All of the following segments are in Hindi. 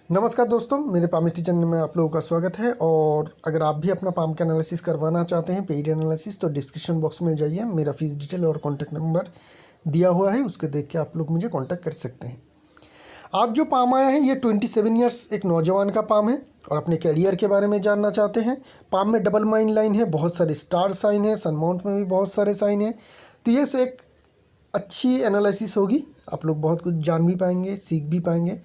नमस्कार दोस्तों, मेरे पामिस्ट्री चैनल में आप लोगों का स्वागत है। और अगर आप भी अपना पाम का एनालिसिस करवाना चाहते हैं, पेड एनालिसिस, तो डिस्क्रिप्शन बॉक्स में जाइए, मेरा फीस डिटेल और कॉन्टैक्ट नंबर दिया हुआ है, उसको देख के आप लोग मुझे कॉन्टैक्ट कर सकते हैं। आज जो पाम आया है ये 27 ईयर्स एक नौजवान का पाम है और अपने कैरियर के बारे में जानना चाहते हैं। पाम में डबल माइन लाइन है, बहुत सारे स्टार साइन है, सन माउंट में भी बहुत सारे साइन है। तो ये से एक अच्छी एनालिसिस होगी, आप लोग बहुत कुछ जान भी पाएंगे, सीख भी पाएंगे।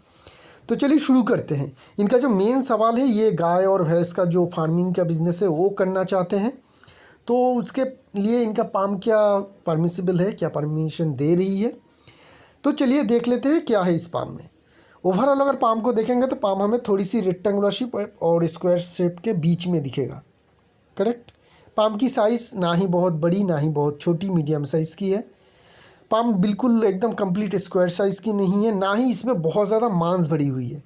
तो चलिए शुरू करते हैं। इनका जो मेन सवाल है, ये गाय और भैंस का जो फार्मिंग का बिज़नेस है वो करना चाहते हैं। तो उसके लिए इनका पाम क्या परमिसिबल है, क्या परमिशन दे रही है, तो चलिए देख लेते हैं क्या है इस पाम में। ओवरऑल अगर पाम को देखेंगे तो पाम हमें थोड़ी सी रेक्टेंगुलर शेप और स्क्वायर शेप के बीच में दिखेगा। करेक्ट। पाम की साइज़ ना ही बहुत बड़ी ना ही बहुत छोटी, मीडियम साइज़ की है। पाम बिल्कुल एकदम कंप्लीट स्क्वायर साइज़ की नहीं है, ना ही इसमें बहुत ज़्यादा मांस भरी हुई है,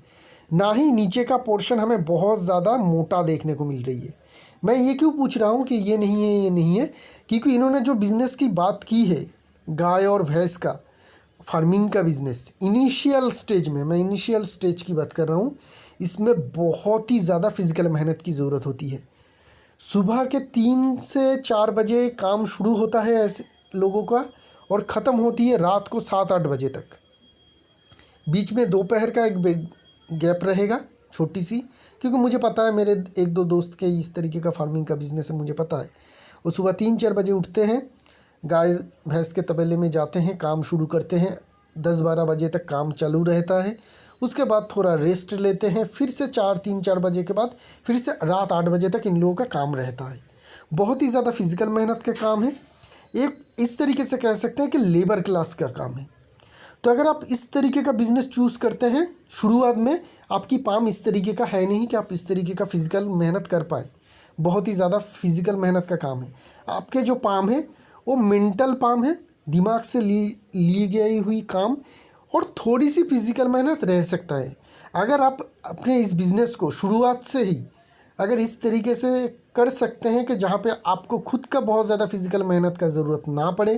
ना ही नीचे का पोर्शन हमें बहुत ज़्यादा मोटा देखने को मिल रही है। मैं ये क्यों पूछ रहा हूँ कि ये नहीं है, ये नहीं है, क्योंकि इन्होंने जो बिज़नेस की बात की है, गाय और भैंस का फार्मिंग का बिज़नेस, इनिशियल स्टेज में, मैं इनिशियल स्टेज की बात कर रहा हूँ, इसमें बहुत ही ज़्यादा फिज़िकल मेहनत की ज़रूरत होती है। सुबह के 3 से 4 बजे काम शुरू होता है ऐसे लोगों का और ख़त्म होती है रात को 7-8 बजे तक। बीच में दोपहर का एक गैप रहेगा, छोटी सी, क्योंकि मुझे पता है, मेरे 1-2 दोस्त के इस तरीके का फार्मिंग का बिज़नेस है, मुझे पता है। वो सुबह 3-4 बजे उठते हैं, गाय भैंस के तबेले में जाते हैं, काम शुरू करते हैं, 10-12 बजे तक काम चालू रहता है। उसके बाद थोड़ा रेस्ट लेते हैं, फिर से 3-4 बजे के बाद फिर से रात 8 बजे तक इन लोगों का काम रहता है। बहुत ही ज़्यादा फिज़िकल मेहनत का काम है, एक इस तरीके से कह सकते हैं कि लेबर क्लास का काम है। तो अगर आप इस तरीके का बिज़नेस चूज़ करते हैं, शुरुआत में आपकी पाम इस तरीके का है नहीं कि आप इस तरीके का फिज़िकल मेहनत कर पाए। बहुत ही ज़्यादा फिज़िकल मेहनत का काम है। आपके जो पाम है वो मेंटल पाम है, दिमाग से ली गई हुई काम, और थोड़ी सी फिज़िकल मेहनत रह सकता है। अगर आप अपने इस बिज़नेस को शुरुआत से ही अगर इस तरीके से कर सकते हैं कि जहाँ पे आपको खुद का बहुत ज़्यादा फिज़िकल मेहनत का ज़रूरत ना पड़े,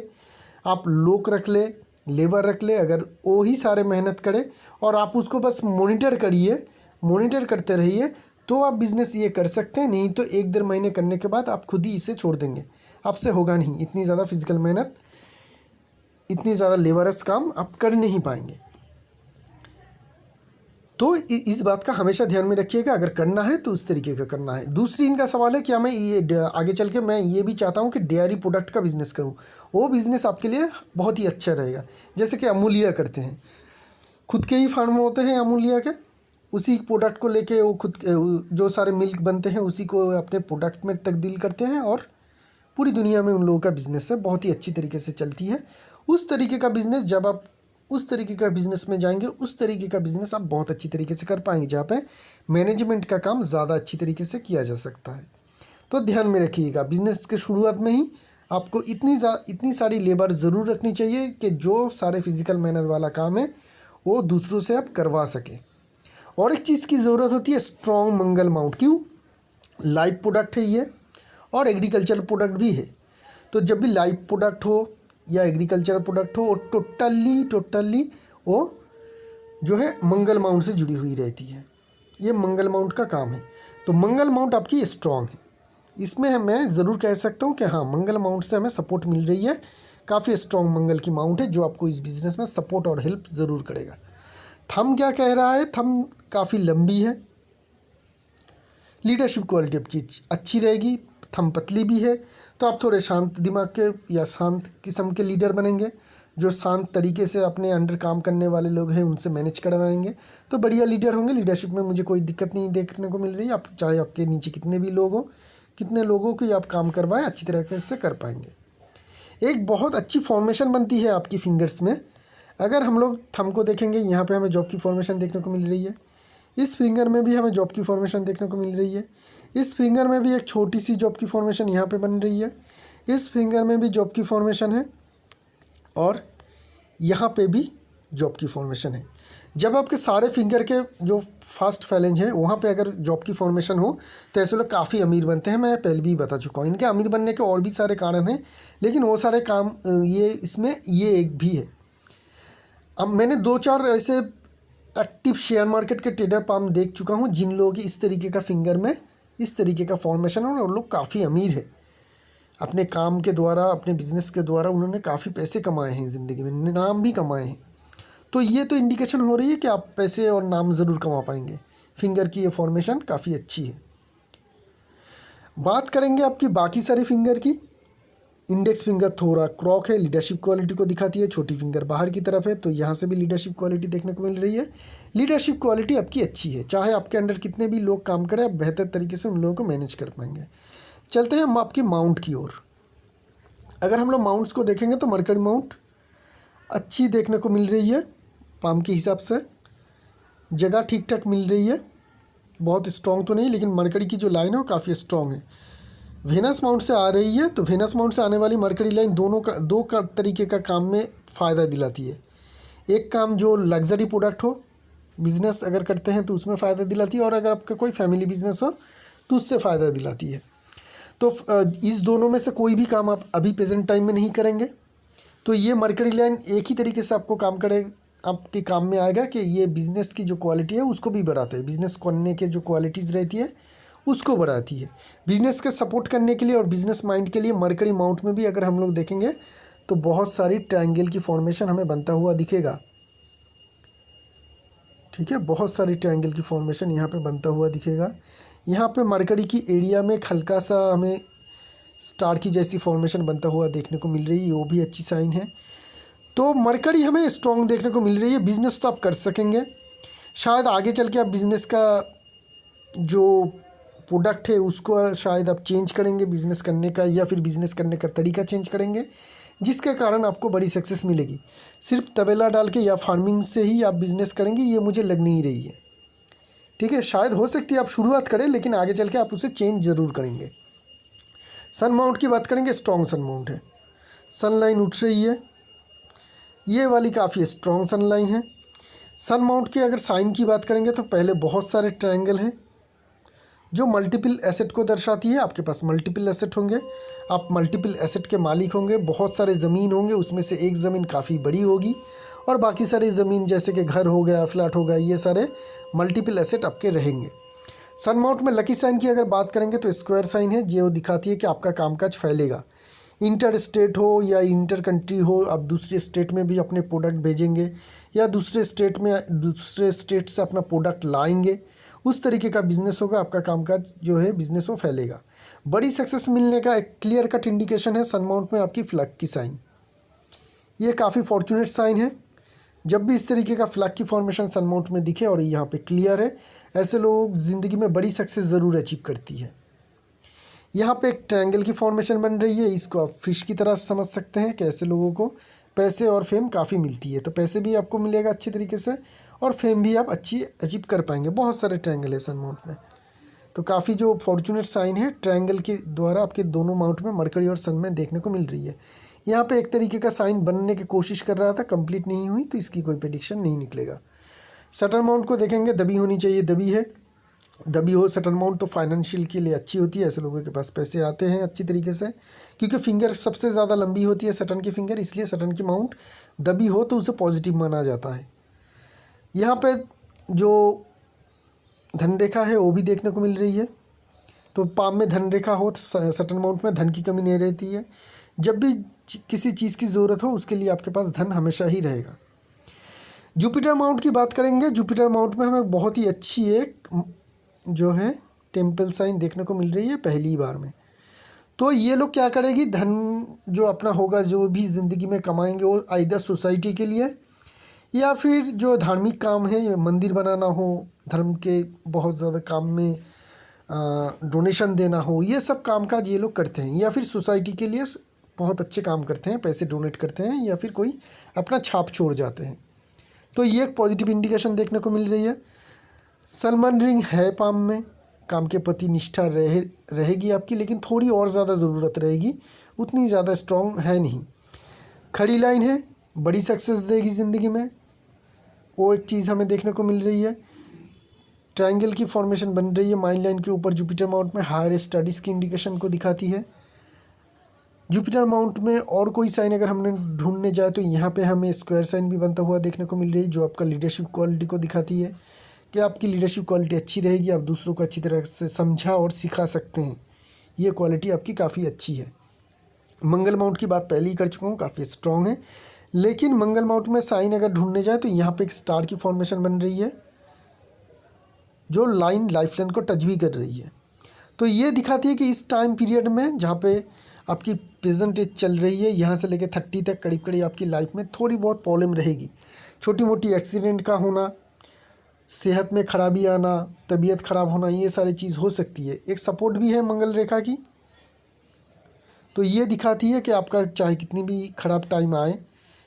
आप लोग रख ले, लेबर रख ले, अगर वो ही सारे मेहनत करे और आप उसको बस मॉनिटर करिए, मॉनिटर करते रहिए, तो आप बिज़नेस ये कर सकते हैं। नहीं तो 1-1.5 महीने करने के बाद आप खुद ही इसे छोड़ देंगे, आपसे होगा नहीं। इतनी ज़्यादा फिज़िकल मेहनत, इतनी ज़्यादा लेबरस काम आप कर नहीं पाएंगे। तो इस बात का हमेशा ध्यान में रखिएगा, अगर करना है तो उस तरीके का करना है। दूसरी इनका सवाल है, क्या मैं ये आगे चल के मैं ये भी चाहता हूँ कि डेयरी प्रोडक्ट का बिज़नेस करूँ। वो बिज़नेस आपके लिए बहुत ही अच्छा रहेगा, जैसे कि अमूलिया करते हैं, खुद के ही फार्म होते हैं अमूलिया के, उसी प्रोडक्ट को लेके वो खुद जो सारे मिल्क बनते हैं उसी को अपने प्रोडक्ट में तब्दील करते हैं, और पूरी दुनिया में उन लोगों का बिज़नेस है, बहुत ही अच्छी तरीके से चलती है। उस तरीके का बिज़नेस, जब आप उस तरीके का बिज़नेस में जाएंगे, उस तरीके का बिज़नेस आप बहुत अच्छी तरीके से कर पाएंगे, जहाँ पे मैनेजमेंट का काम ज़्यादा अच्छी तरीके से किया जा सकता है। तो ध्यान में रखिएगा, बिज़नेस के शुरुआत में ही आपको इतनी सारी लेबर ज़रूर रखनी चाहिए कि जो सारे फिज़िकल मेहनत वाला काम है वो दूसरों से आप करवा सकें। और एक चीज़ की ज़रूरत होती है, स्ट्रॉन्ग मंगल माउंट। क्यों? लाइव प्रोडक्ट है ये, और एग्रीकल्चर प्रोडक्ट भी है। तो जब भी लाइव प्रोडक्ट हो या एग्रीकल्चर प्रोडक्ट हो, वो टोटली वो जो है मंगल माउंट से जुड़ी हुई रहती है। ये मंगल माउंट का काम है। तो मंगल माउंट आपकी स्ट्रॉन्ग है, इसमें मैं ज़रूर कह सकता हूँ कि हाँ, मंगल माउंट से हमें सपोर्ट मिल रही है। काफ़ी स्ट्रॉन्ग मंगल की माउंट है, जो आपको इस बिज़नेस में सपोर्ट और हेल्प ज़रूर करेगा। थंब क्या कह रहा है? थंब काफ़ी लंबी है, लीडरशिप क्वालिटी आपकी अच्छी रहेगी। थंब पतली भी है, तो आप थोड़े शांत दिमाग के या शांत किस्म के लीडर बनेंगे, जो शांत तरीके से अपने अंडर काम करने वाले लोग हैं उनसे मैनेज करवाएंगे, तो बढ़िया लीडर होंगे। लीडरशिप में मुझे कोई दिक्कत नहीं देखने को मिल रही है। आप चाहे आपके नीचे कितने भी लोग हों, कितने लोगों की आप काम करवाएं, अच्छी तरीके से कर पाएंगे। एक बहुत अच्छी फॉर्मेशन बनती है आपकी फिंगर्स में। अगर हम लोग थंब को देखेंगे, यहाँ पे हमें जॉब की फॉर्मेशन देखने को मिल रही है, इस फिंगर में भी हमें जॉब की फॉर्मेशन देखने को मिल रही है, इस फिंगर में भी एक छोटी सी जॉब की फॉर्मेशन यहाँ पे बन रही है, इस फिंगर में भी जॉब की फॉर्मेशन है, और यहाँ पे भी जॉब की फॉर्मेशन है। जब आपके सारे फिंगर के जो फर्स्ट फैलेंज है वहाँ पे अगर जॉब की फॉर्मेशन हो, तो ऐसे लोग काफ़ी अमीर बनते हैं। मैं पहले भी बता चुका हूँ, इनके अमीर बनने के और भी सारे कारण हैं, लेकिन वो सारे काम ये इसमें ये एक भी है। अब मैंने 2-4 ऐसे एक्टिव शेयर मार्केट के ट्रेडर पाम देख चुका हूँ जिन लोगों की इस तरीके का फिंगर में इस तरीके का फॉर्मेशन है, और लोग काफ़ी अमीर है। अपने काम के द्वारा, अपने बिजनेस के द्वारा उन्होंने काफ़ी पैसे कमाए हैं ज़िंदगी में, नाम भी कमाए हैं। तो ये तो इंडिकेशन हो रही है कि आप पैसे और नाम ज़रूर कमा पाएंगे। फिंगर की ये फॉर्मेशन काफ़ी अच्छी है। बात करेंगे आपकी बाकी सारे फिंगर की। इंडेक्स फिंगर थोड़ा क्रॉक है, लीडरशिप क्वालिटी को दिखाती है। छोटी फिंगर बाहर की तरफ है, तो यहाँ से भी लीडरशिप क्वालिटी देखने को मिल रही है। लीडरशिप क्वालिटी आपकी अच्छी है, चाहे आपके अंडर कितने भी लोग काम करें, आप बेहतर तरीके से उन लोगों को मैनेज कर पाएंगे। चलते हैं हम आपकी माउंट की ओर। अगर हम लोग माउंट्स को देखेंगे तो मरकरी माउंट अच्छी देखने को मिल रही है। पाम के हिसाब से जगह ठीक ठाक मिल रही है, बहुत स्ट्रॉन्ग तो नहीं, लेकिन मरकरी की जो लाइन है वो काफ़ी स्ट्रॉन्ग है। वेनस माउंट से आ रही है, तो वेनस माउंट से आने वाली मरकरी लाइन दो तरीके का काम में फ़ायदा दिलाती है। एक काम जो लग्जरी प्रोडक्ट हो, बिज़नेस अगर करते हैं तो उसमें फ़ायदा दिलाती है, और अगर आपका कोई फैमिली बिजनेस हो तो उससे फ़ायदा दिलाती है। तो इस दोनों में से कोई भी काम आप अभी प्रेजेंट टाइम में नहीं करेंगे, तो ये मरकरी लाइन एक ही तरीके से आपको काम करे, आपके काम में आएगा कि ये बिज़नेस की जो क्वालिटी है उसको भी बढ़ाता है। बिज़नेस करने के जो क्वालिटीज़ रहती है उसको बढ़ाती है। बिज़नेस के सपोर्ट करने के लिए और बिज़नेस माइंड के लिए मरकरी माउंट में भी अगर हम लोग देखेंगे तो बहुत सारी ट्रायंगल की फॉर्मेशन हमें बनता हुआ दिखेगा। ठीक है, बहुत सारी ट्रायंगल की फॉर्मेशन यहाँ पे बनता हुआ दिखेगा। यहाँ पे मरकरी की एरिया में हल्का सा हमें स्टार की जैसी फॉर्मेशन बनता हुआ देखने को मिल रही है, वो भी अच्छी साइन है। तो मरकरी हमें स्ट्रॉन्ग देखने को मिल रही है। बिज़नेस तो आप कर सकेंगे, शायद आगे चल के आप बिज़नेस का जो प्रोडक्ट है उसको शायद आप चेंज करेंगे बिज़नेस करने का, या फिर बिज़नेस करने का तरीका चेंज करेंगे, जिसके कारण आपको बड़ी सक्सेस मिलेगी। सिर्फ तबेला डाल के या फार्मिंग से ही आप बिज़नेस करेंगे ये मुझे लग नहीं रही है। ठीक है, शायद हो सकती है आप शुरुआत करें, लेकिन आगे चल के आप उसे चेंज ज़रूर करेंगे। सन माउंट की बात करेंगे, स्ट्रॉन्ग सन माउंट है। सन लाइन उठ रही है, ये वाली काफ़ी स्ट्रॉन्ग सन लाइन है। सन माउंट की अगर साइन की बात करेंगे तो पहले बहुत सारे ट्रायंगल हैं जो मल्टीपल एसेट को दर्शाती है। आपके पास मल्टीपल एसेट होंगे, आप मल्टीपल एसेट के मालिक होंगे, बहुत सारे ज़मीन होंगे, उसमें से एक ज़मीन काफ़ी बड़ी होगी और बाकी सारी ज़मीन जैसे कि घर हो गया, फ्लैट हो गया, ये सारे मल्टीपल एसेट आपके रहेंगे। सन माउंट में लकी साइन की अगर बात करेंगे तो स्क्वायर साइन है, जो दिखाती है कि आपका कामकाज फैलेगा। इंटर स्टेट हो या इंटर कंट्री हो, आप दूसरे स्टेट में भी अपने प्रोडक्ट भेजेंगे या दूसरे स्टेट से अपना प्रोडक्ट लाएंगे, उस तरीके का बिज़नेस होगा। आपका कामकाज जो है बिज़नेस वो फैलेगा। बड़ी सक्सेस मिलने का एक क्लियर कट इंडिकेशन है सन माउंट में आपकी फ्लैग की साइन। ये काफ़ी फॉर्चुनेट साइन है। जब भी इस तरीके का फ्लैग की फॉर्मेशन सन माउंट में दिखे और यहाँ पे क्लियर है, ऐसे लोग ज़िंदगी में बड़ी सक्सेस ज़रूर अचीव करती है। यहाँ पे एक ट्रायंगल की फॉर्मेशन बन रही है, इसको आप फिश की तरह समझ सकते हैं कि ऐसे लोगों को पैसे और फेम काफ़ी मिलती है। तो पैसे भी आपको मिलेगा अच्छे तरीके से और फेम भी आप अच्छी अचीव कर पाएंगे। बहुत सारे ट्रायंगल है सन माउंट में, तो काफ़ी जो फॉर्चुनेट साइन है ट्रायंगल के द्वारा आपके दोनों माउंट में मरकरी और सन में देखने को मिल रही है। यहाँ पे एक तरीके का साइन बनने की कोशिश कर रहा था, कंप्लीट नहीं हुई, तो इसकी कोई प्रेडिक्शन नहीं निकलेगा। सटल माउंट को देखेंगे, दबी होनी चाहिए, दबी है। दबी हो सटल माउंट तो फाइनेंशियल के लिए अच्छी होती है, ऐसे लोगों के पास पैसे आते हैं अच्छी तरीके से, क्योंकि फिंगर सबसे ज़्यादा लंबी होती है सटन की फिंगर, इसलिए सटन की माउंट दबी हो तो उसे पॉजिटिव माना जाता है। यहाँ पे जो धन रेखा है वो भी देखने को मिल रही है, तो पाम में धन रेखा हो तो सटन माउंट में धन की कमी नहीं रहती है। जब भी किसी चीज़ की ज़रूरत हो उसके लिए आपके पास धन हमेशा ही रहेगा। जुपिटर माउंट की बात करेंगे, जुपिटर माउंट में हमें बहुत ही अच्छी एक जो है टेम्पल साइन देखने को मिल रही है पहली बार में। तो ये लोग क्या करेगी, धन जो अपना होगा, जो भी ज़िंदगी में कमाएंगे, वो आइदर सोसाइटी के लिए या फिर जो धार्मिक काम है, मंदिर बनाना हो, धर्म के बहुत ज़्यादा काम में डोनेशन देना हो, ये सब काम काज ये लोग करते हैं, या फिर सोसाइटी के लिए बहुत अच्छे काम करते हैं, पैसे डोनेट करते हैं, या फिर कोई अपना छाप छोड़ जाते हैं। तो ये एक पॉजिटिव इंडिकेशन देखने को मिल रही है। सलमान रिंग है पाम में, काम के प्रति निष्ठा रहेगी आपकी, लेकिन थोड़ी और ज़्यादा ज़रूरत रहेगी, उतनी ज़्यादा स्ट्रॉन्ग है नहीं। खड़ी लाइन है, बड़ी सक्सेस देगी ज़िंदगी में, वो एक चीज़ हमें देखने को मिल रही है। ट्रायंगल की फॉर्मेशन बन रही है माइंड लाइन के ऊपर जुपिटर माउंट में, हायर स्टडीज़ की इंडिकेशन को दिखाती है। जुपिटर माउंट में और कोई साइन अगर हमने ढूंढने जाए तो यहाँ पे हमें स्क्वायर साइन भी बनता हुआ देखने को मिल रही है, जो आपका लीडरशिप क्वालिटी को दिखाती है कि आपकी लीडरशिप क्वालिटी अच्छी रहेगी, आप दूसरों को अच्छी तरह से समझा और सिखा सकते हैं। ये क्वालिटी आपकी काफ़ी अच्छी है। मंगल माउंट की बात पहले ही कर चुका हूँ, काफ़ी स्ट्रॉन्ग है। लेकिन मंगल माउंट में साइन अगर ढूंढने जाए तो यहाँ पे एक स्टार की फॉर्मेशन बन रही है, जो लाइफ लाइन को टच भी कर रही है। तो ये दिखाती है कि इस टाइम पीरियड में जहाँ पे आपकी प्रेजेंट एज चल रही है, यहाँ से लेकर 30 तक करीब करीब आपकी लाइफ में थोड़ी बहुत प्रॉब्लम रहेगी। छोटी मोटी एक्सीडेंट का होना, सेहत में खराबी आना, तबीयत ख़राब होना, ये सारी चीज़ हो सकती है। एक सपोर्ट भी है मंगल रेखा की, तो ये दिखाती है कि आपका चाहे कितनी भी ख़राब टाइम आए,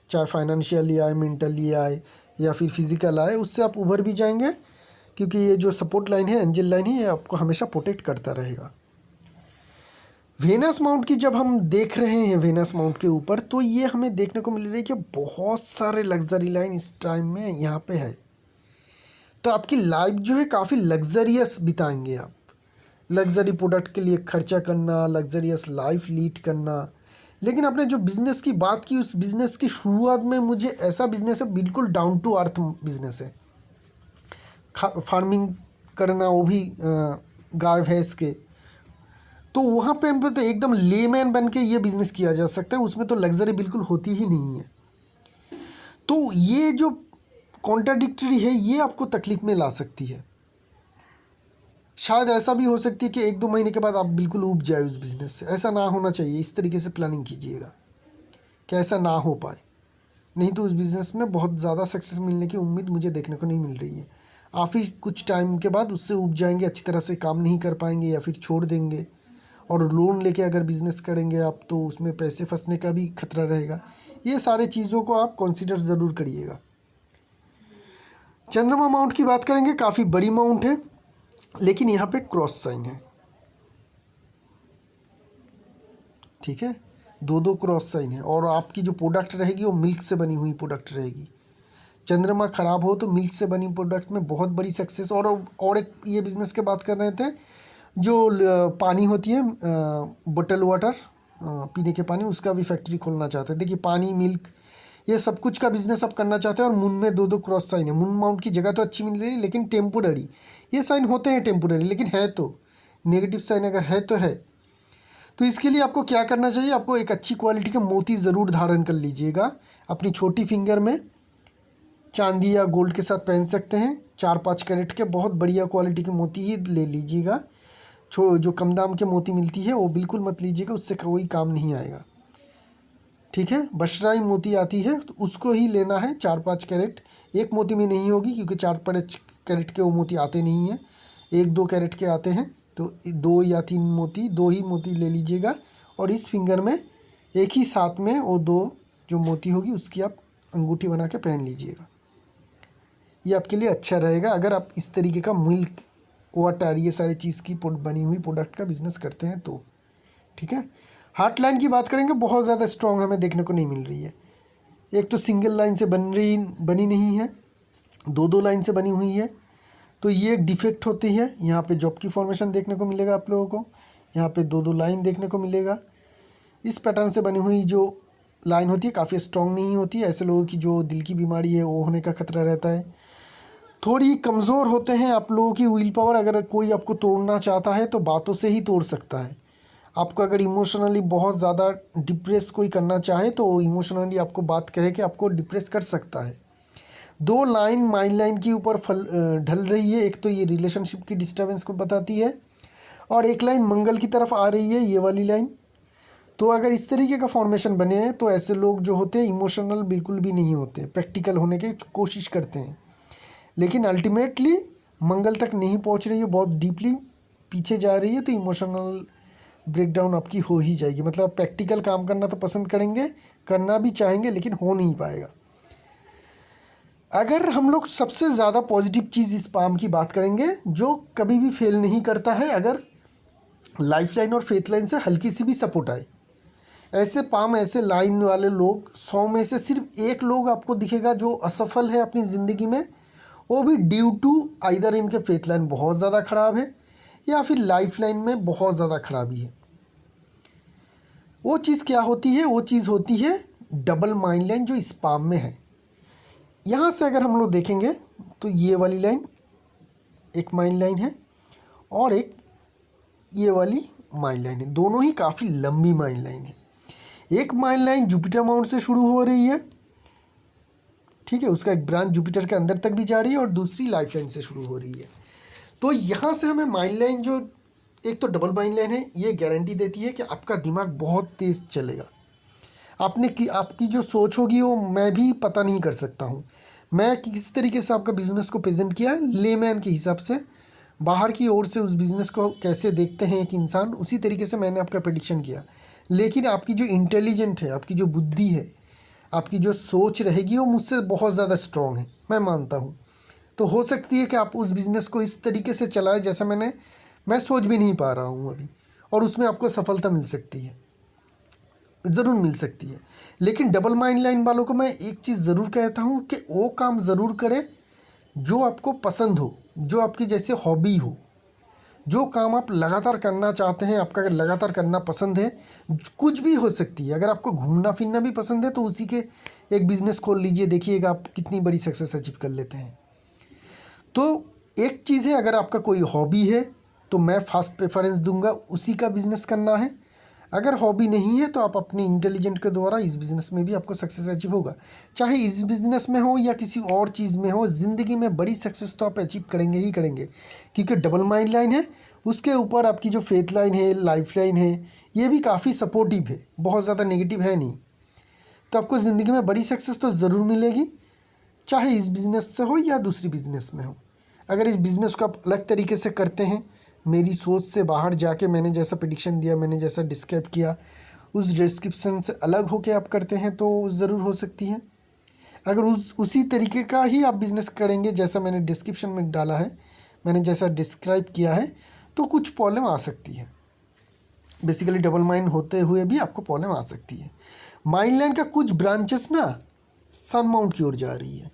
चाहे फाइनेंशियली आए, मेंटली आए या फिर फिज़िकल आए, उससे आप उभर भी जाएंगे, क्योंकि ये जो सपोर्ट लाइन है, एंजल लाइन है, ये आपको हमेशा प्रोटेक्ट करता रहेगा। वेनस माउंट की जब हम देख रहे हैं वेनस माउंट के ऊपर, तो ये हमें देखने को मिल रही है कि बहुत सारे लग्जरी लाइन इस टाइम में यहाँ पे है। तो आपकी लाइफ जो है काफ़ी लग्जरियस बिताएंगे आप। लग्जरी प्रोडक्ट के लिए खर्चा करना, लग्जरियस लाइफ लीड करना। लेकिन आपने जो बिज़नेस की बात की, उस बिज़नेस की शुरुआत में मुझे ऐसा बिज़नेस है, बिल्कुल डाउन टू अर्थ बिज़नेस है। फार्मिंग करना, वो भी गाय भैंस के, तो वहाँ पे हम तो एकदम लेमैन बन के ये बिज़नेस किया जा सकता है, उसमें तो लग्जरी बिल्कुल होती ही नहीं है। तो ये जो कॉन्ट्राडिक्टरी है, ये आपको तकलीफ में ला सकती है। शायद ऐसा भी हो सकती है कि 1-2 महीने के बाद आप बिल्कुल ऊब जाए उस बिज़नेस से। ऐसा ना होना चाहिए, इस तरीके से प्लानिंग कीजिएगा कि ऐसा ना हो पाए, नहीं तो उस बिज़नेस में बहुत ज़्यादा सक्सेस मिलने की उम्मीद मुझे देखने को नहीं मिल रही है। आप ही कुछ टाइम के बाद उससे ऊब जाएंगे, अच्छी तरह से काम नहीं कर पाएंगे या फिर छोड़ देंगे। और लोन लेके अगर बिज़नेस करेंगे आप, तो उसमें पैसे फंसने का भी खतरा रहेगा। ये सारे चीज़ों को आप कंसीडर ज़रूर करिएगा। चंद्रमा माउंट की बात करेंगे, काफ़ी बड़ी माउंट है, लेकिन यहाँ पे क्रॉस साइन है। ठीक है, 2 क्रॉस साइन है, और आपकी जो प्रोडक्ट रहेगी वो मिल्क से बनी हुई प्रोडक्ट रहेगी। चंद्रमा खराब हो तो मिल्क से बनी प्रोडक्ट में बहुत बड़ी सक्सेस। और एक ये बिज़नेस के बात कर रहे थे, जो पानी होती है, बॉटल वाटर, पीने के पानी, उसका भी फैक्ट्री खोलना चाहते हैं। देखिए, पानी, मिल्क, ये सब कुछ का बिज़नेस आप करना चाहते हैं। और मून में 2 क्रॉस साइन है। मून माउंट की जगह तो अच्छी मिल रही है, लेकिन टेम्पोररी ये साइन होते हैं, टेम्पोररी, लेकिन है तो नेगेटिव साइन अगर है तो है। तो इसके लिए आपको क्या करना चाहिए, आपको एक अच्छी क्वालिटी के मोती ज़रूर धारण कर लीजिएगा। अपनी छोटी फिंगर में चांदी या गोल्ड के साथ पहन सकते हैं। 4-5 कैरेट के बहुत बढ़िया क्वालिटी के मोती ही ले लीजिएगा। जो कम दाम के मोती मिलती है वो बिल्कुल मत लीजिएगा, उससे कोई काम नहीं आएगा। ठीक है, बशराई मोती आती है, तो उसको ही लेना है। 4-5 कैरेट, एक मोती में नहीं होगी, क्योंकि 4-5 कैरेट के वो मोती आते नहीं हैं, 1-2 कैरेट के आते हैं। तो 2 या 3 मोती, 2 ही मोती ले लीजिएगा। और इस फिंगर में एक ही साथ में वो 2 जो मोती होगी उसकी आप अंगूठी बना के पहन लीजिएगा। ये आपके लिए अच्छा रहेगा अगर आप इस तरीके का मिल्क, वाटर, ये सारी चीज़ की बनी हुई प्रोडक्ट का बिज़नेस करते हैं तो। ठीक है, हार्ट लाइन की बात करेंगे, बहुत ज़्यादा स्ट्रॉन्ग हमें देखने को नहीं मिल रही है। एक तो सिंगल लाइन से बनी नहीं है, 2 लाइन से बनी हुई है, तो ये एक डिफेक्ट होती है। यहाँ पे जॉब की फॉर्मेशन देखने को मिलेगा आप लोगों को, यहाँ पे 2 लाइन देखने को मिलेगा। इस पैटर्न से बनी हुई जो लाइन होती है काफ़ी स्ट्रॉन्ग नहीं होती है। ऐसे लोगों की जो दिल की बीमारी है वो होने का खतरा रहता है। थोड़ी कमज़ोर होते हैं आप लोगों की विल पावर। अगर कोई आपको तोड़ना चाहता है तो बातों से ही तोड़ सकता है आपको। अगर इमोशनली बहुत ज़्यादा डिप्रेस कोई करना चाहे तो इमोशनली आपको बात कहे कि आपको डिप्रेस कर सकता है। 2 लाइन माइंड लाइन के ऊपर ढल रही है। एक तो ये रिलेशनशिप की डिस्टर्बेंस को बताती है, और एक लाइन मंगल की तरफ आ रही है, ये वाली लाइन। तो अगर इस तरीके का फॉर्मेशन बने हैं तो ऐसे लोग जो होते हैं इमोशनल बिल्कुल भी नहीं होते, प्रैक्टिकल होने की कोशिश करते हैं, लेकिन अल्टीमेटली मंगल तक नहीं पहुंच रही है, बहुत डीपली पीछे जा रही है, तो इमोशनल ब्रेकडाउन आपकी हो ही जाएगी। मतलब प्रैक्टिकल काम करना तो पसंद करेंगे, करना भी चाहेंगे, लेकिन हो नहीं पाएगा। अगर हम लोग सबसे ज़्यादा पॉजिटिव चीज़ इस पाम की बात करेंगे, जो कभी भी फेल नहीं करता है, अगर लाइफ लाइन और फेथ लाइन से हल्की सी भी सपोर्ट आए, ऐसे पाम, ऐसे लाइन वाले लोग 100 में से सिर्फ 1 लोग आपको दिखेगा जो असफल है अपनी ज़िंदगी में। वो भी ड्यू टू आइदर इनके फेथ लाइन बहुत ज़्यादा ख़राब है या फिर लाइफ लाइन में बहुत ज़्यादा खराबी है। वो चीज़ क्या होती है? वो चीज़ होती है डबल माइन लाइन जो इस पाम में है। यहाँ से अगर हम लोग देखेंगे तो ये वाली लाइन एक माइन लाइन है और एक ये वाली माइन लाइन है, दोनों ही काफ़ी लंबी माइन लाइन है। एक माइन लाइन जुपिटर माउंट से शुरू हो रही है, ठीक है, उसका एक ब्रांच जुपिटर के अंदर तक भी जा रही है और दूसरी लाइफ लाइन से शुरू हो रही है। तो यहाँ से हमें माइन लाइन जो एक तो डबल माइन लाइन है, ये गारंटी देती है कि आपका दिमाग बहुत तेज़ चलेगा। आपकी जो सोच होगी वो मैं भी पता नहीं कर सकता हूँ। मैं किस तरीके से आपका बिज़नेस को प्रेजेंट किया लेमैन के हिसाब से, बाहर की ओर से उस बिज़नेस को कैसे देखते हैं एक इंसान, उसी तरीके से मैंने आपका प्रेडिक्शन किया। लेकिन आपकी जो इंटेलिजेंट है, आपकी जो बुद्धि है, आपकी जो सोच रहेगी वो मुझसे बहुत ज़्यादा स्ट्रॉन्ग है, मैं मानता हूँ। तो हो सकती है कि आप उस बिज़नेस को इस तरीके से चलाएं जैसा मैं सोच भी नहीं पा रहा हूँ अभी, और उसमें आपको सफलता मिल सकती है, ज़रूर मिल सकती है। लेकिन डबल माइंड लाइन वालों को मैं एक चीज़ ज़रूर कहता हूँ कि वो काम ज़रूर करें जो आपको पसंद हो, जो आपकी जैसे हॉबी हो, जो काम आप लगातार करना चाहते हैं, आपका अगर लगातार करना पसंद है, कुछ भी हो सकती है। अगर आपको घूमना फिरना भी पसंद है तो उसी के एक बिज़नेस खोल लीजिए, देखिएगा आप कितनी बड़ी सक्सेस अचीव कर लेते हैं। तो एक चीज़ है, अगर आपका कोई हॉबी है तो मैं फर्स्ट प्रेफरेंस दूंगा उसी का बिज़नेस करना है। अगर हॉबी नहीं है तो आप अपने इंटेलिजेंट के द्वारा इस बिज़नेस में भी आपको सक्सेस अचीव होगा, चाहे इस बिज़नेस में हो या किसी और चीज़ में हो। ज़िंदगी में बड़ी सक्सेस तो आप अचीव करेंगे ही करेंगे, क्योंकि डबल माइंड लाइन है, उसके ऊपर आपकी जो फेथ लाइन है, लाइफ लाइन है, ये भी काफ़ी सपोर्टिव है, बहुत ज़्यादा नेगेटिव है नहीं। तो आपको ज़िंदगी में बड़ी सक्सेस तो ज़रूर मिलेगी, चाहे इस बिज़नेस से हो या दूसरी बिज़नेस में हो। अगर इस बिज़नेस को आप अलग तरीके से करते हैं, मेरी सोच से बाहर जाके मैंने जैसा प्रेडिक्शन दिया, मैंने जैसा डिस्क्राइब किया, उस डिस्क्रिप्शन से अलग होके आप करते हैं तो ज़रूर हो सकती है। अगर उसी तरीके का ही आप बिज़नेस करेंगे जैसा मैंने डिस्क्रिप्शन में डाला है, मैंने जैसा डिस्क्राइब किया है, तो कुछ प्रॉब्लम आ सकती है। बेसिकली डबल माइंड होते हुए भी आपको प्रॉब्लम आ सकती है। माइंड लाइन का कुछ ब्रांचेस ना सन माउंट की ओर जा रही है,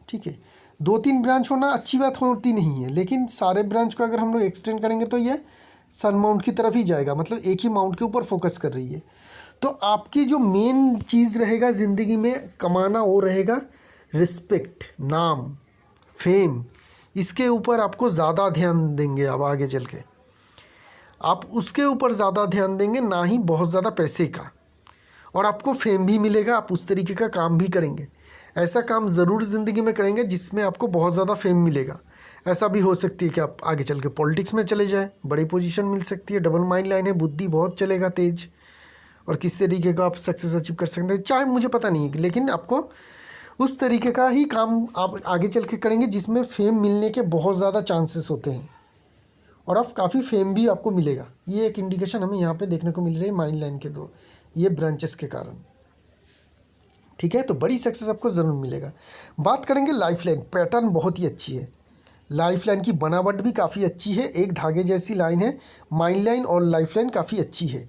ठीक है। 2-3 ब्रांच होना अच्छी बात होती नहीं है, लेकिन सारे ब्रांच को अगर हम लोग एक्सटेंड करेंगे तो ये सन माउंट की तरफ ही जाएगा, मतलब एक ही माउंट के ऊपर फोकस कर रही है। तो आपकी जो मेन चीज़ रहेगा ज़िंदगी में कमाना, वो रहेगा रिस्पेक्ट, नाम, फेम। इसके ऊपर आपको ज़्यादा ध्यान देंगे अब आगे चल के, आप उसके ऊपर ज़्यादा ध्यान देंगे, ना ही बहुत ज़्यादा पैसे का। और आपको फेम भी मिलेगा, आप उस तरीके का काम भी करेंगे। ऐसा काम ज़रूर ज़िंदगी में करेंगे जिसमें आपको बहुत ज़्यादा फेम मिलेगा। ऐसा भी हो सकती है कि आप आगे चल के पॉलिटिक्स में चले जाएं, बड़ी पोजीशन मिल सकती है। डबल माइंड लाइन है, बुद्धि बहुत चलेगा तेज, और किस तरीके का आप सक्सेस अचीव कर सकते हैं चाहे मुझे पता नहीं है, लेकिन आपको उस तरीके का ही काम आप आगे चल के करेंगे जिसमें फेम मिलने के बहुत ज़्यादा चांसेस होते हैं, और आप काफ़ी फेम भी आपको मिलेगा। ये एक इंडिकेशन हमें यहाँ पे देखने को मिल रही है माइंड लाइन के दो ये ब्रांचेस के कारण, ठीक है। तो बड़ी सक्सेस आपको ज़रूर मिलेगा। बात करेंगे लाइफ लाइन, पैटर्न बहुत ही अच्छी है, लाइफ लाइन की बनावट भी काफ़ी अच्छी है, एक धागे जैसी लाइन है। माइंड लाइन और लाइफ लाइन काफ़ी अच्छी है,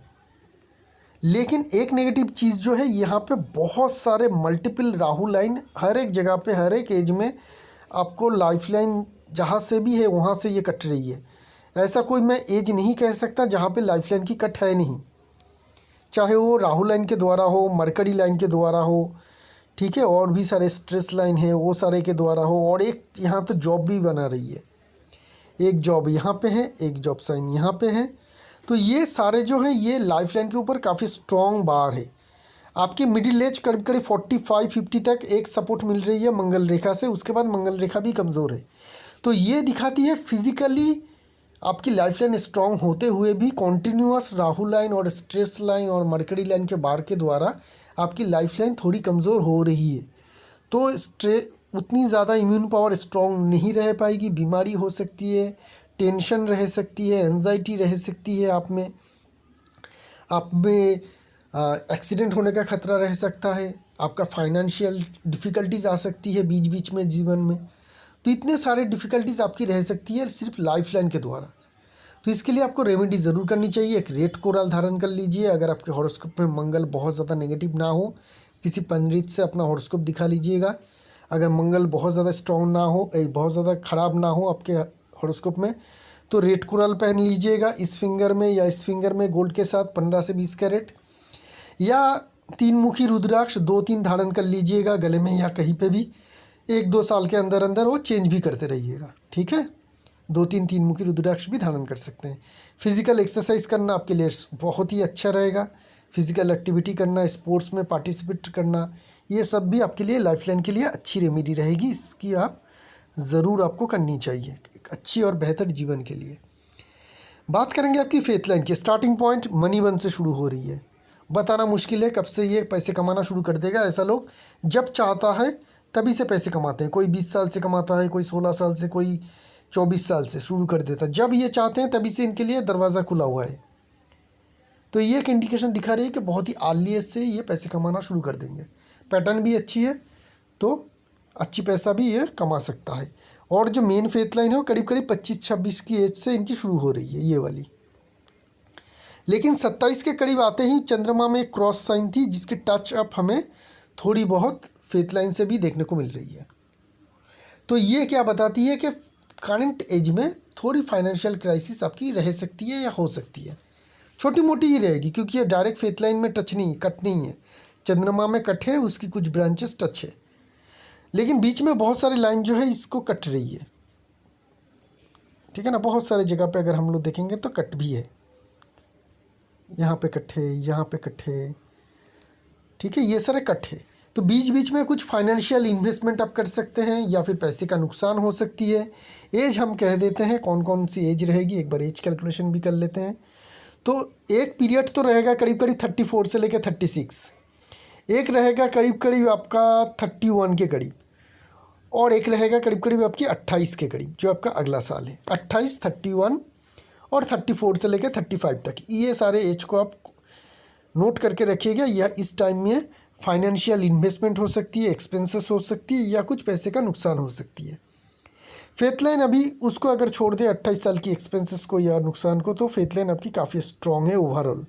लेकिन एक नेगेटिव चीज़ जो है, यहाँ पे बहुत सारे मल्टीपल राहु लाइन हर एक जगह पे, हर एक एज में आपको लाइफ लाइन जहाँ से भी है वहाँ से ये कट रही है। ऐसा कोई मैं एज नहीं कह सकता जहाँ पे लाइफ लाइन की कट है नहीं, चाहे वो राहु लाइन के द्वारा हो, मरकरी लाइन के द्वारा हो, ठीक है, और भी सारे स्ट्रेस लाइन है वो सारे के द्वारा हो। और एक यहाँ तो जॉब भी बना रही है, एक जॉब यहाँ पे है, एक जॉब साइन यहाँ पे है। तो ये सारे जो हैं ये लाइफ लाइन के ऊपर काफ़ी स्ट्रॉन्ग बार है। आपकी मिडिल एज करीब करीब 45-50 तक एक सपोर्ट मिल रही है मंगल रेखा से, उसके बाद मंगल रेखा भी कमज़ोर है। तो ये दिखाती है फिजिकली आपकी लाइफ लाइन स्ट्रॉन्ग होते हुए भी कॉन्टीन्यूअस राहु लाइन और स्ट्रेस लाइन और मरकरी लाइन के बार के द्वारा आपकी लाइफ लाइन थोड़ी कमज़ोर हो रही है। तो उतनी ज़्यादा इम्यून पावर स्ट्रॉन्ग नहीं रह पाएगी, बीमारी हो सकती है, टेंशन रह सकती है, एंजाइटी रह सकती है, आप में एक्सीडेंट होने का खतरा रह सकता है, आपका फाइनेंशियल डिफ़िकल्टीज़ आ सकती है बीच बीच में जीवन में। तो इतने सारे डिफ़िकल्टीज़ आपकी रह सकती है सिर्फ लाइफ लाइन के द्वारा। तो इसके लिए आपको रेमेडी ज़रूर करनी चाहिए। एक रेड कोरल धारण कर लीजिए। अगर आपके हॉरोस्कोप में मंगल बहुत ज़्यादा नेगेटिव ना हो, किसी पंडित से अपना हॉरोस्कोप दिखा लीजिएगा। अगर मंगल बहुत ज़्यादा स्ट्रॉन्ग ना हो, बहुत ज़्यादा ख़राब ना हो आपके हॉरोस्कोप में, तो रेड कोरल पहन लीजिएगा इस फिंगर में या इस फिंगर में गोल्ड के साथ 15 से 20 कैरेट, या 3 मुखी रुद्राक्ष 2-3 धारण कर लीजिएगा गले में या कहीं पे भी। 1-2 साल के अंदर अंदर वो चेंज भी करते रहिएगा, ठीक है। 2-3 मुखी रुद्राक्ष भी धारण कर सकते हैं। फिजिकल एक्सरसाइज करना आपके लिए बहुत ही अच्छा रहेगा। फिजिकल एक्टिविटी करना, स्पोर्ट्स में पार्टिसिपेट करना, ये सब भी आपके लिए लाइफलाइन के लिए अच्छी रेमेडी रहेगी। इसकी आप ज़रूर आपको करनी चाहिए एक अच्छी और बेहतर जीवन के लिए। बात करेंगे आपकी फेथ लाइन की। स्टार्टिंग पॉइंट मनी वन से शुरू हो रही है। बताना मुश्किल है कब से ये पैसे कमाना शुरू कर देगा। ऐसा लोग जब चाहता है तभी से पैसे कमाते हैं। कोई 20 साल से कमाता है, कोई 16 साल से, कोई 24 साल से शुरू कर देता है। जब ये चाहते हैं तभी से इनके लिए दरवाज़ा खुला हुआ है। तो ये एक इंडिकेशन दिखा रही है कि बहुत ही अर्ली एज से ये पैसे कमाना शुरू कर देंगे। पैटर्न भी अच्छी है तो अच्छी पैसा भी ये कमा सकता है। और जो मेन फेथ लाइन है वो करीब करीब 25-26 की एज से इनकी शुरू हो रही है ये वाली। लेकिन 27 के करीब आते ही चंद्रमा में एक क्रॉस साइन थी जिसकी टच अप हमें थोड़ी बहुत फेथ लाइन से भी देखने को मिल रही है। तो ये क्या बताती है कि करंट एज में थोड़ी फाइनेंशियल क्राइसिस आपकी रह सकती है या हो सकती है। छोटी मोटी ही रहेगी क्योंकि ये डायरेक्ट फेथ लाइन में टच नहीं, कट नहीं है। चंद्रमा में कट है, उसकी कुछ ब्रांचेस टच है, लेकिन बीच में बहुत सारी लाइन जो है इसको कट रही है, ठीक है ना। बहुत सारे जगह पे अगर हम लोग देखेंगे तो कट भी है। यहाँ पे कट है, यहाँ पे कट है, ठीक है, ये सारे कट है। तो बीच बीच में कुछ फाइनेंशियल इन्वेस्टमेंट आप कर सकते हैं या फिर पैसे का नुकसान हो सकती है। एज हम कह देते हैं कौन कौन सी एज रहेगी, एक बार एज कैलकुलेशन भी कर लेते हैं। तो एक पीरियड तो रहेगा करीब करीब 34 से लेकर 36, एक रहेगा करीब करीब आपका 31 के करीब, और एक रहेगा करीब करीब आपकी 28 के करीब जो आपका अगला साल है। 28, 31 और 34 से लेकर 35 तक ये सारे एज को आप नोट करके रखिएगा। या इस टाइम में फाइनेंशियल इन्वेस्टमेंट हो सकती है, एक्सपेंसेस हो सकती है या कुछ पैसे का नुकसान हो सकती है। फेथ लाइन अभी उसको अगर छोड़ दे 28 साल की एक्सपेंसेस को या नुकसान को, तो फेथ लाइन आपकी काफ़ी स्ट्रॉन्ग है ओवरऑल।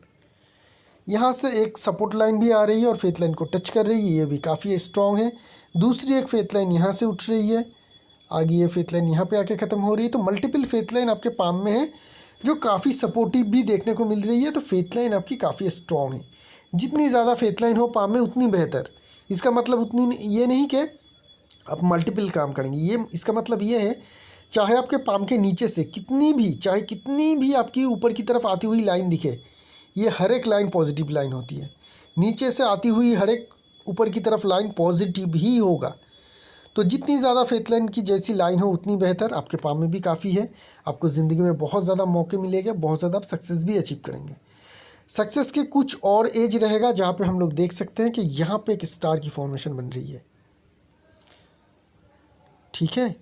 यहाँ से एक सपोर्ट लाइन भी आ रही है और फेथ लाइन को टच कर रही है, ये भी काफ़ी स्ट्रॉन्ग है। दूसरी एक फेथ लाइन यहाँ से उठ रही है, आगे ये फेथ लाइन यहाँ पे आके ख़त्म हो रही है। तो मल्टीपल फेथ लाइन आपके पाम में है जो काफ़ी सपोर्टिव भी देखने को मिल रही है। तो फेथ लाइन आपकी काफ़ी स्ट्रॉन्ग है। जितनी ज़्यादा फेथ लाइन हो पाम में उतनी बेहतर। इसका मतलब उतनी ये नहीं कि आप मल्टीपल काम करेंगे, ये इसका मतलब ये है चाहे आपके पाम के नीचे से चाहे कितनी भी आपकी ऊपर की तरफ आती हुई लाइन दिखे, ये हर एक लाइन पॉजिटिव लाइन होती है। नीचे से आती हुई हर एक ऊपर की तरफ लाइन पॉजिटिव ही होगा। तो जितनी ज़्यादा फेथ लाइन की जैसी लाइन हो उतनी बेहतर। आपके पाम में भी काफ़ी है, आपको ज़िंदगी में बहुत ज़्यादा मौके मिलेंगे, बहुत ज़्यादा आप सक्सेस भी अचीव करेंगे। सक्सेस के कुछ और एज रहेगा जहाँ पे हम लोग देख सकते हैं कि यहाँ पे एक स्टार की फॉर्मेशन बन रही है, ठीक है।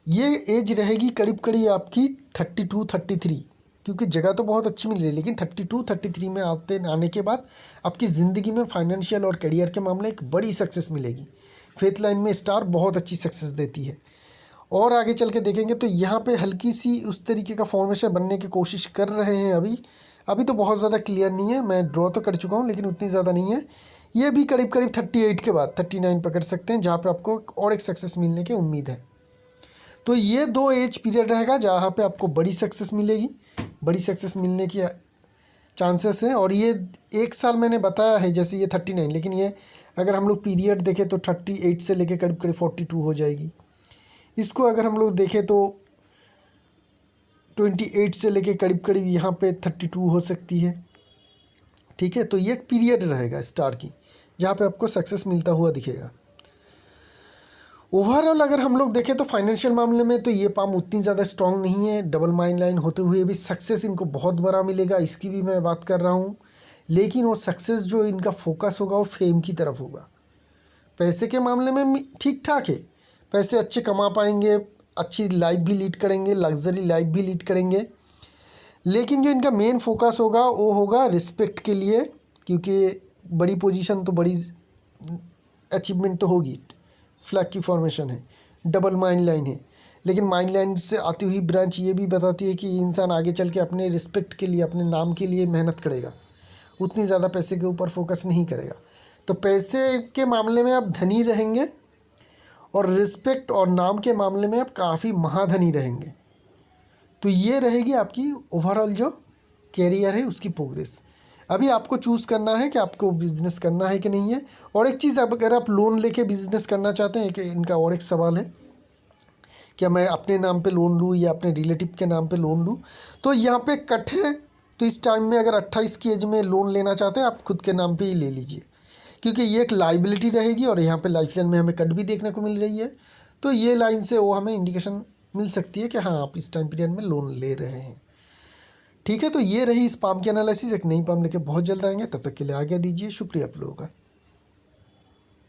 ये एज रहेगी करीब करीब आपकी 32-33, क्योंकि जगह तो बहुत अच्छी मिल रही है, लेकिन 32-33 में आने के बाद आपकी ज़िंदगी में फाइनेंशियल और करियर के मामले एक बड़ी सक्सेस मिलेगी। फेथ लाइन में स्टार बहुत अच्छी सक्सेस देती है। और आगे चल के देखेंगे तो यहाँ पे हल्की सी उस तरीके का फॉर्मेशन बनने की कोशिश कर रहे हैं। अभी तो बहुत ज़्यादा क्लियर नहीं है, मैं ड्रॉ तो कर चुका हूँ लेकिन उतनी ज़्यादा नहीं है। ये भी करीब करीब 38 के बाद 39 पकड़ सकते हैं, जहाँ पे आपको और एक सक्सेस मिलने की उम्मीद है। तो ये 2 एज पीरियड रहेगा जहाँ पे आपको बड़ी सक्सेस मिलेगी, बड़ी सक्सेस मिलने की चांसेस हैं। और ये एक साल मैंने बताया है जैसे ये 39, लेकिन ये अगर हम लोग पीरियड देखें तो 38 से लेकर करीब करीब 42 हो जाएगी। इसको अगर हम लोग देखें तो 28 से लेकर करीब करीब यहाँ पे 32 हो सकती है, ठीक है। तो ये एक पीरियड रहेगा स्टार की जहाँ पे आपको सक्सेस मिलता हुआ दिखेगा। ओवरऑल अगर हम लोग देखें तो फाइनेंशियल मामले में तो ये पाम उतनी ज़्यादा स्ट्रांग नहीं है। डबल माइन लाइन होते हुए भी सक्सेस इनको बहुत बड़ा मिलेगा, इसकी भी मैं बात कर रहा हूँ। लेकिन वो सक्सेस जो इनका फोकस होगा वो फेम की तरफ होगा। पैसे के मामले में ठीक ठाक है, पैसे अच्छे कमा पाएंगे, अच्छी लाइफ भी लीड करेंगे, लग्जरी लाइफ भी लीड करेंगे। लेकिन जो इनका मेन फोकस होगा वो होगा रिस्पेक्ट के लिए, क्योंकि बड़ी पोजीशन तो बड़ी अचीवमेंट तो होगी। फ्लैग की फॉर्मेशन है, डबल माइन लाइन है, लेकिन माइन लाइन से आती हुई ब्रांच ये भी बताती है कि इंसान आगे चल के अपने रिस्पेक्ट के लिए, अपने नाम के लिए मेहनत करेगा, उतनी ज़्यादा पैसे के ऊपर फोकस नहीं करेगा। तो पैसे के मामले में आप धनी रहेंगे और रिस्पेक्ट और नाम के मामले में आप काफ़ी महाधनी रहेंगे। तो ये रहेगी आपकी ओवरऑल जो कैरियर है उसकी प्रोग्रेस। अभी आपको चूज़ करना है कि आपको बिज़नेस करना है कि नहीं है। और एक चीज़, अब अगर आप लोन लेके बिज़नेस करना चाहते हैं, कि इनका और एक सवाल है, क्या मैं अपने नाम पे लोन लूँ या अपने रिलेटिव के नाम पे लोन लूँ। तो यहाँ पे कट है, तो इस टाइम में अगर 28 की एज में लोन लेना चाहते हैं आप खुद के नाम पे ही ले लीजिए, क्योंकि ये एक लाइबिलिटी रहेगी और यहाँ पे लाइफ लाइन में हमें कट भी देखने को मिल रही है। तो ये लाइन से वो हमें इंडिकेशन मिल सकती है कि हाँ आप इस टाइम पीरियड में लोन ले रहे हैं। ठीक है, तो ये रही इस पाम की एनालिसिस। एक नई पाम लेके बहुत जल्द आएंगे, तब तक के लिए आज्ञा दीजिए। शुक्रिया आप लोगों का।